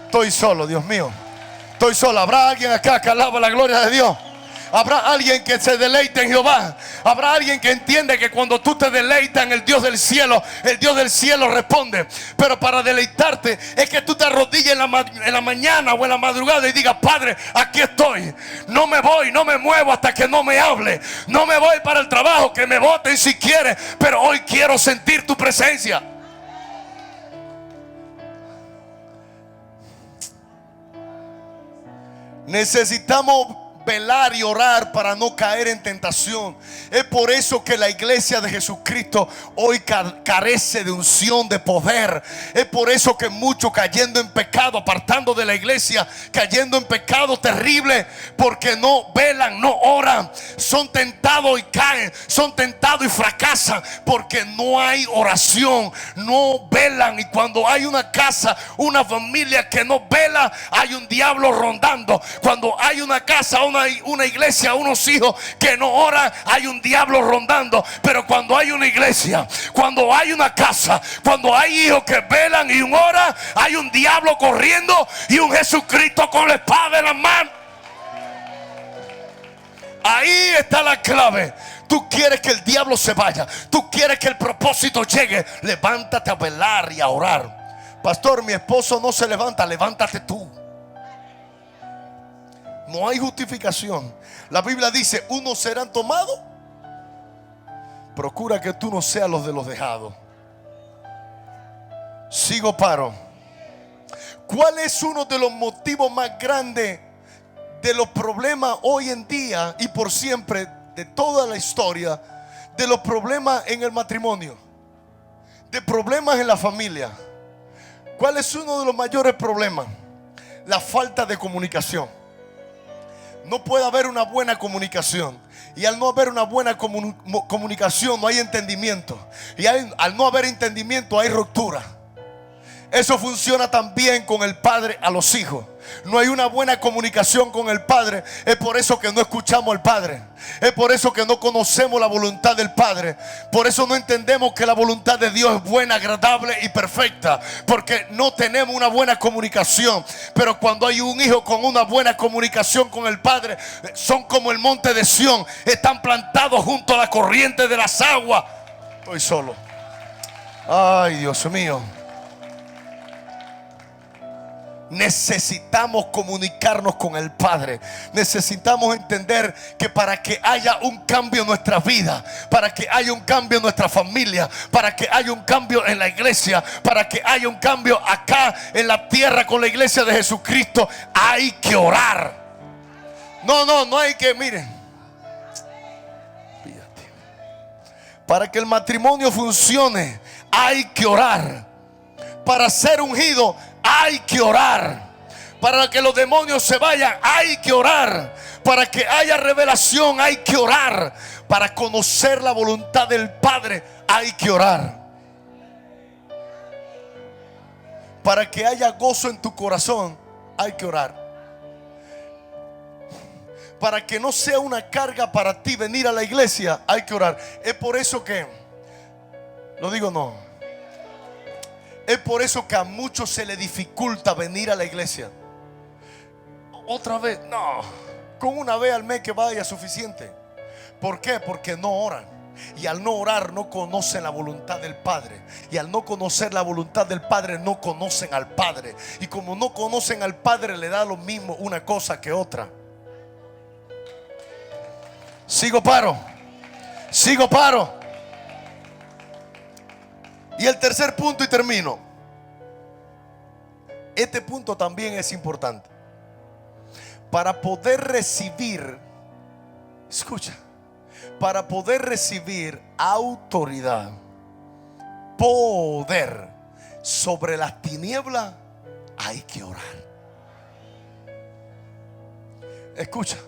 Estoy solo, Dios mío. Estoy solo. ¿Habrá alguien acá que alaba la gloria de Dios? Habrá alguien que se deleite en Jehová. Habrá alguien que entiende que cuando tú te deleitas en el Dios del cielo responde. Pero para deleitarte es que tú te arrodilles en la mañana o en la madrugada y digas: Padre, aquí estoy. No me voy, no me muevo hasta que no me hable. No me voy para el trabajo, que me voten si quieres, pero hoy quiero sentir tu presencia. Necesitamos velar y orar para no caer en tentación. Es por eso que la iglesia de Jesucristo hoy carece de unción, de poder. Es por eso que muchos cayendo en pecado, apartando de la iglesia, cayendo en pecado terrible, porque no velan, no oran. Son tentados y caen, son tentados y fracasan, porque no hay oración, no velan. Y cuando hay una casa, una familia que no vela, hay un diablo rondando. Cuando hay una casa, una iglesia, unos hijos que no oran, hay un diablo rondando. Pero cuando hay una iglesia, cuando hay una casa, cuando hay hijos que velan y oran, hay un diablo corriendo y un Jesucristo con la espada en la mano. Ahí está la clave. Tú quieres que el diablo se vaya, tú quieres que el propósito llegue, levántate a velar y a orar. Pastor, mi esposo no se levanta, levántate tú. No hay justificación. La Biblia dice: unos serán tomados. Procura que tú no seas los de los dejados. Sigo, paro. ¿Cuál es uno de los motivos más grandes de los problemas hoy en día y por siempre, de toda la historia, de los problemas en el matrimonio, de problemas en la familia? ¿Cuál es uno de los mayores problemas? La falta de comunicación. No puede haber una buena comunicación, y al no haber una buena comunicación no hay entendimiento, y al no haber entendimiento hay ruptura. Eso funciona también con el padre a los hijos. No hay una buena comunicación con el padre. Es por eso que no escuchamos al padre. Es por eso que no conocemos la voluntad del Padre. Por eso no entendemos que la voluntad de Dios es buena, agradable y perfecta, porque no tenemos una buena comunicación. Pero cuando hay un hijo con una buena comunicación con el Padre, son como el monte de Sión, están plantados junto a la corriente de las aguas. Estoy solo. Ay, Dios mío. Necesitamos comunicarnos con el Padre. Necesitamos entender que para que haya un cambio en nuestra vida, para que haya un cambio en nuestra familia, para que haya un cambio en la iglesia, para que haya un cambio acá en la tierra con la iglesia de Jesucristo, hay que orar. No hay que, miren, para que el matrimonio funcione hay que orar. Para ser ungido hay que orar. Para que los demonios se vayan hay que orar. Para que haya revelación hay que orar. Para conocer la voluntad del Padre hay que orar. Para que haya gozo en tu corazón hay que orar. Para que no sea una carga para ti venir a la iglesia hay que orar. Es por eso que, lo digo no, es por eso que a muchos se les dificulta venir a la iglesia. Otra vez, no, con una vez al mes que vaya es suficiente. ¿Por qué? Porque no oran. Y al no orar no conocen la voluntad del Padre. Y al no conocer la voluntad del Padre no conocen al Padre. Y como no conocen al Padre, le da lo mismo una cosa que otra. Sigo, paro. Y el tercer punto, y termino. Este punto también es importante. Para poder recibir, escucha, para poder recibir autoridad, poder sobre las tinieblas, hay que orar. Escucha,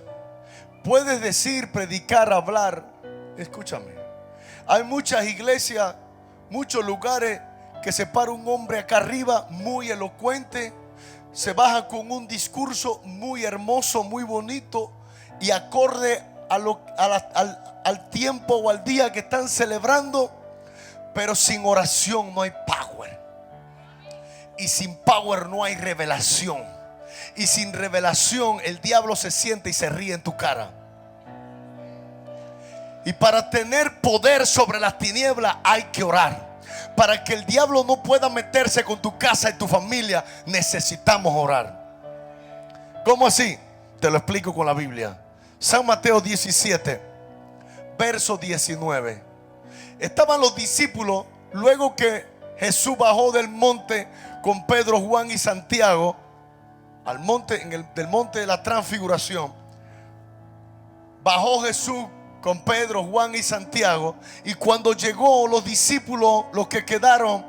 puedes decir, predicar, hablar. Escúchame. Hay muchas iglesias, muchos lugares que se para un hombre acá arriba muy elocuente, se baja con un discurso muy hermoso, muy bonito y acorde al tiempo o al día que están celebrando, pero sin oración no hay power, y sin power no hay revelación, y sin revelación el diablo se siente y se ríe en tu cara. Y para tener poder sobre las tinieblas hay que orar. Para que el diablo no pueda meterse con tu casa y tu familia, necesitamos orar. ¿Cómo así? Te lo explico con la Biblia. San Mateo 17, verso 19. Estaban los discípulos luego que Jesús bajó del monte con Pedro, Juan y Santiago al monte, del monte de la transfiguración. Bajó Jesús con Pedro, Juan y Santiago, y cuando llegó, los discípulos, los que quedaron,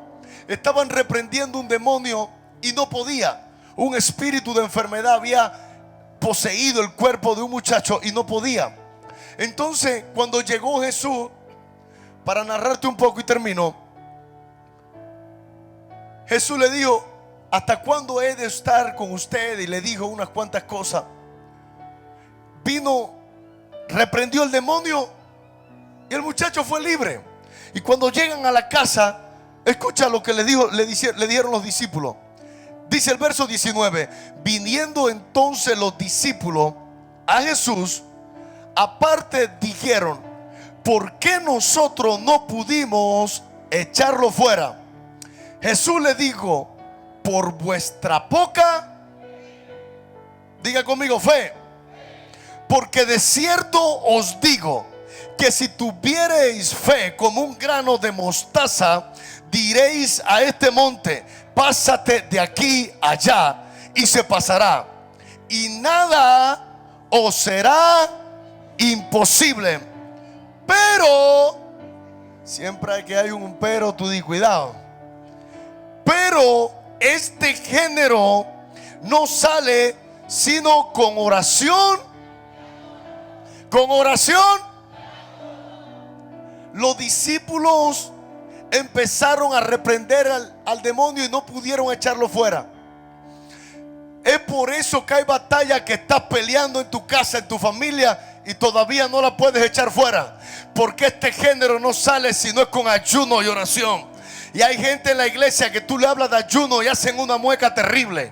estaban reprendiendo un demonio y no podía. Un espíritu de enfermedad había poseído el cuerpo de un muchacho y no podía. Entonces, cuando llegó Jesús, para narrarte un poco y termino, Jesús le dijo: ¿hasta cuándo he de estar con ustedes? Y le dijo unas cuantas cosas. Vino, reprendió el demonio y el muchacho fue libre. Y cuando llegan a la casa, escucha lo que le dijeron los discípulos. Dice el verso 19: viniendo entonces los discípulos a Jesús, aparte dijeron: ¿por qué nosotros no pudimos echarlo fuera? Jesús le dijo: por vuestra poca, diga conmigo, fe. Porque de cierto os digo que si tuviereis fe como un grano de mostaza, diréis a este monte: pásate de aquí allá, y se pasará, y nada os será imposible. Pero, siempre que hay un pero, tú di cuidado. Pero este género no sale sino con oración. Con oración. Los discípulos empezaron a reprender al demonio y no pudieron echarlo fuera. Es por eso que hay batalla que estás peleando en tu casa, en tu familia, y todavía no la puedes echar fuera. Porque este género no sale si no es con ayuno y oración. Y hay gente en la iglesia que tú le hablas de ayuno y hacen una mueca terrible.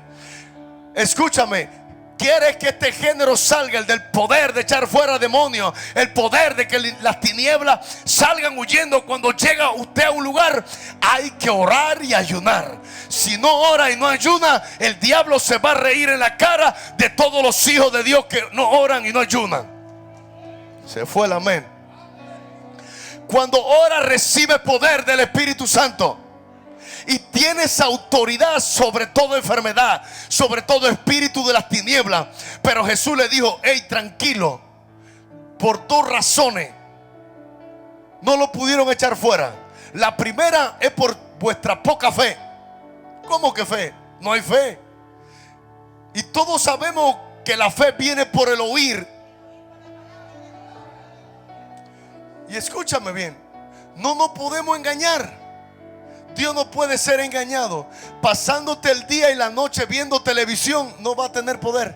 Escúchame. ¿Quieres que este género salga? El del poder de echar fuera demonios, el poder de que las tinieblas salgan huyendo. Cuando llega usted a un lugar, hay que orar y ayunar. Si no ora y no ayuna, el diablo se va a reír en la cara de todos los hijos de Dios que no oran y no ayunan. Se fue el amén. Cuando ora, recibe poder del Espíritu Santo. Y tienes autoridad sobre toda enfermedad, sobre todo espíritu de las tinieblas. Pero Jesús le dijo: hey, tranquilo, por dos razones no lo pudieron echar fuera. La primera es por vuestra poca fe. ¿Cómo que fe? No hay fe. Y todos sabemos que la fe viene por el oír. Y escúchame bien, no nos podemos engañar. Dios no puede ser engañado. Pasándote el día y la noche viendo televisión, no va a tener poder.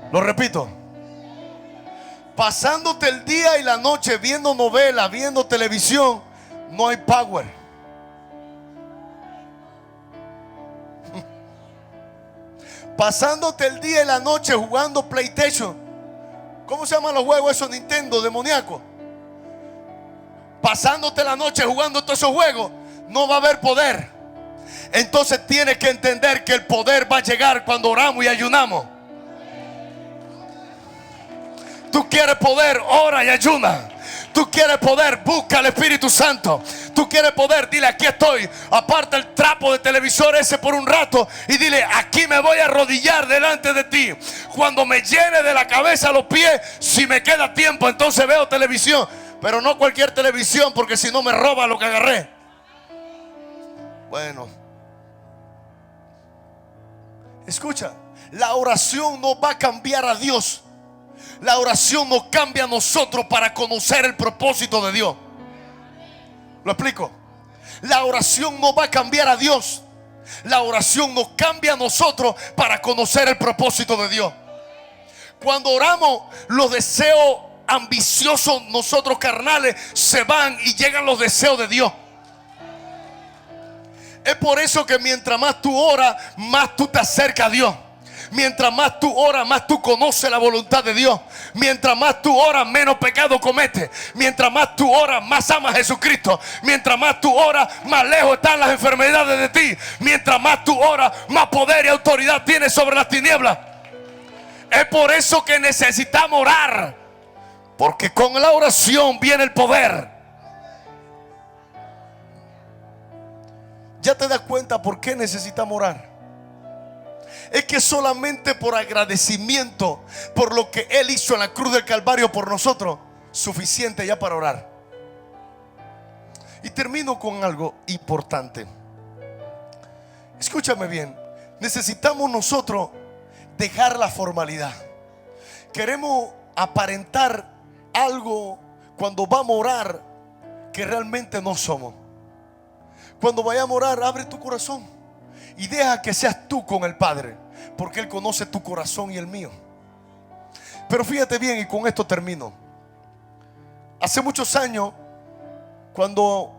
Lo repito. Pasándote el día y la noche viendo novelas, viendo televisión, no hay power. Pasándote el día y la noche jugando PlayStation. ¿Cómo se llaman los juegos esos Nintendo demoníacos? Pasándote la noche jugando todos esos juegos, no va a haber poder. Entonces tienes que entender que el poder va a llegar cuando oramos y ayunamos. Tú quieres poder, ora y ayuna. Tú quieres poder, busca al Espíritu Santo. Tú quieres poder, dile: aquí estoy. Aparta el trapo de televisor ese por un rato y dile: aquí me voy a arrodillar delante de ti. Cuando me llene de la cabeza a los pies, si me queda tiempo, entonces veo televisión. Pero no cualquier televisión, porque si no me roba lo que agarré. Bueno, Escucha, la oración no va a cambiar a Dios. La oración nos cambia a nosotros para conocer el propósito de Dios. ¿Lo explico? La oración no va a cambiar a Dios. La oración nos cambia a nosotros para conocer el propósito de Dios. Cuando oramos, los deseos ambiciosos nosotros carnales se van y llegan los deseos de Dios. Es por eso que mientras más tú oras, más tú te acercas a Dios. Mientras más tú oras, más tú conoces la voluntad de Dios. Mientras más tú oras, menos pecado cometes. Mientras más tú oras, más amas a Jesucristo. Mientras más tú oras, más lejos están las enfermedades de ti. Mientras más tú oras, más poder y autoridad tienes sobre las tinieblas. Es por eso que necesitamos orar, porque con la oración viene el poder. ¿Ya te das cuenta por qué necesitamos orar? Es que solamente por agradecimiento por lo que Él hizo en la cruz del Calvario por nosotros, suficiente ya para orar. Y termino con algo importante. Escúchame bien. Necesitamos nosotros dejar la formalidad. Queremos aparentar algo cuando vamos a orar que realmente no somos. Cuando vayamos a orar, abre tu corazón y deja que seas tú con el Padre, porque Él conoce tu corazón y el mío. Pero fíjate bien, y con esto termino. Hace muchos años, cuando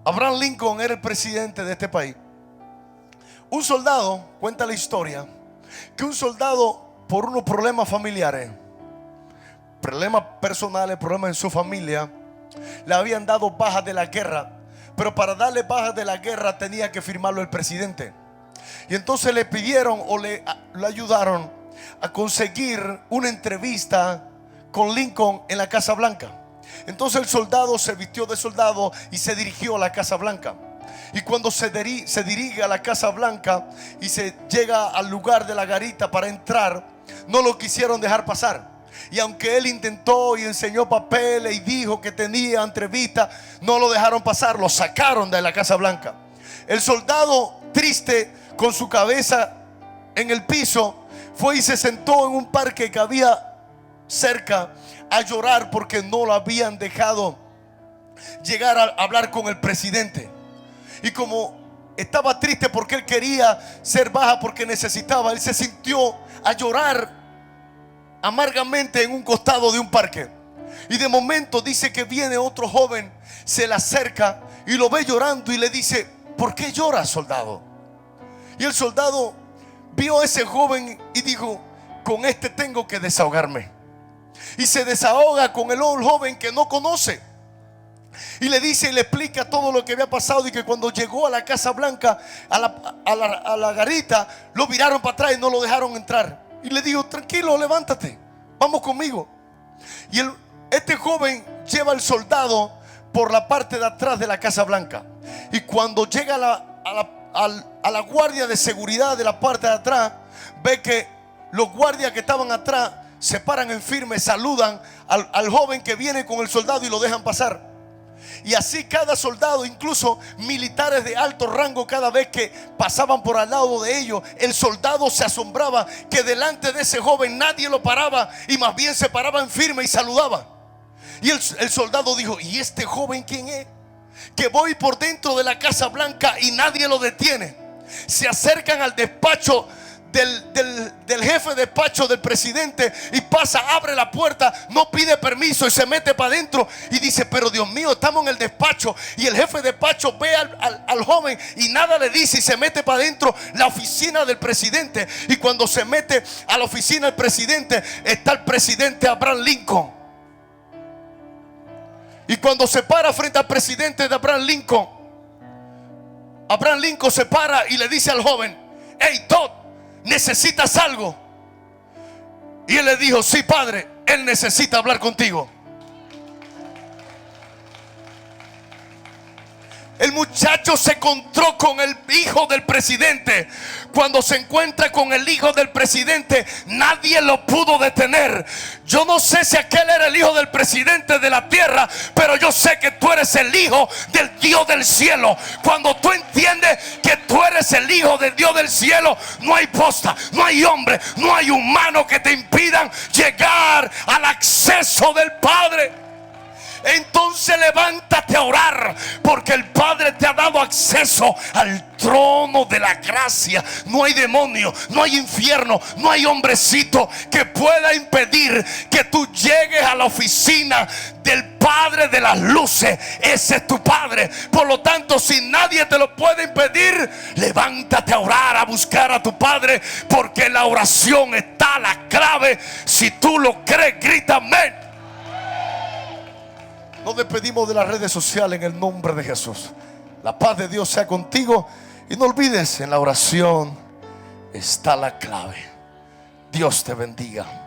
Abraham Lincoln era el presidente de este país, un soldado, cuenta la historia, que un soldado por unos problemas familiares, problemas personales, problemas en su familia, le habían dado bajas de la guerra. Pero para darle bajas de la guerra tenía que firmarlo el presidente. Y entonces le pidieron o le ayudaron a conseguir una entrevista con Lincoln en la Casa Blanca. Entonces el soldado se vistió de soldado y se dirigió a la Casa Blanca. Y cuando se dirige a la Casa Blanca y se llega al lugar de la garita para entrar, no lo quisieron dejar pasar. Y aunque él intentó y enseñó papeles y dijo que tenía entrevista, no lo dejaron pasar, lo sacaron de la Casa Blanca. El soldado, triste, con su cabeza en el piso, fue y se sentó en un parque que había cerca a llorar porque no lo habían dejado llegar a hablar con el presidente. Y como estaba triste porque él quería ser baja, porque necesitaba, él se sintió a llorar amargamente en un costado de un parque. Y de momento dice que viene otro joven, se le acerca y lo ve llorando y le dice: ¿por qué lloras, soldado? Y el soldado vio a ese joven y dijo: con este tengo que desahogarme. Y se desahoga con el joven que no conoce. Y le dice y le explica todo lo que había pasado, y que cuando llegó a la Casa Blanca, a la garita, lo viraron para atrás y no lo dejaron entrar. Y le dijo: tranquilo, levántate, vamos conmigo. Y este joven lleva al soldado por la parte de atrás de la Casa Blanca. Y cuando llega a la guardia de seguridad de la parte de atrás, ve que los guardias que estaban atrás se paran en firme, saludan al joven que viene con el soldado y lo dejan pasar. Y así cada soldado, incluso militares de alto rango, cada vez que pasaban por al lado de ellos, el soldado se asombraba que delante de ese joven nadie lo paraba, y más bien se paraba en firme y saludaba. Y el soldado dijo: ¿y este joven quién es? Que voy por dentro de la Casa Blanca y nadie lo detiene. Se acercan al despacho del jefe de despacho del presidente y pasa, abre la puerta, no pide permiso y se mete para adentro y dice: pero Dios mío, estamos en el despacho. Y el jefe de despacho ve al joven y nada le dice, y se mete para adentro la oficina del presidente. Y cuando se mete a la oficina del presidente, está el presidente Abraham Lincoln. Y cuando se para frente al presidente de Abraham Lincoln se para y le dice al joven: hey, Todd, ¿necesitas algo? Y él le dijo: sí, padre, él necesita hablar contigo. El muchacho se encontró con el hijo del presidente. Cuando se encuentra con el hijo del presidente, nadie lo pudo detener. Yo no sé si aquel era el hijo del presidente de la tierra, pero yo sé que tú eres el hijo del Dios del cielo. Cuando tú entiendes que tú eres eres el Hijo del Dios del cielo, no hay posta, no hay hombre, no hay humano que te impidan llegar al acceso del Padre. Entonces levántate a orar, porque el Padre te ha dado acceso al trono de la gracia. No hay demonio, no hay infierno, no hay hombrecito que pueda impedir que tú llegues a la oficina del Padre de las luces. Ese es tu Padre. Por lo tanto, si nadie te lo puede impedir, levántate a orar, a buscar a tu Padre, porque en la oración está la clave. Si tú lo crees, grita amén. Nos despedimos de las redes sociales en el nombre de Jesús. La paz de Dios sea contigo. Y no olvides, en la oración está la clave. Dios te bendiga.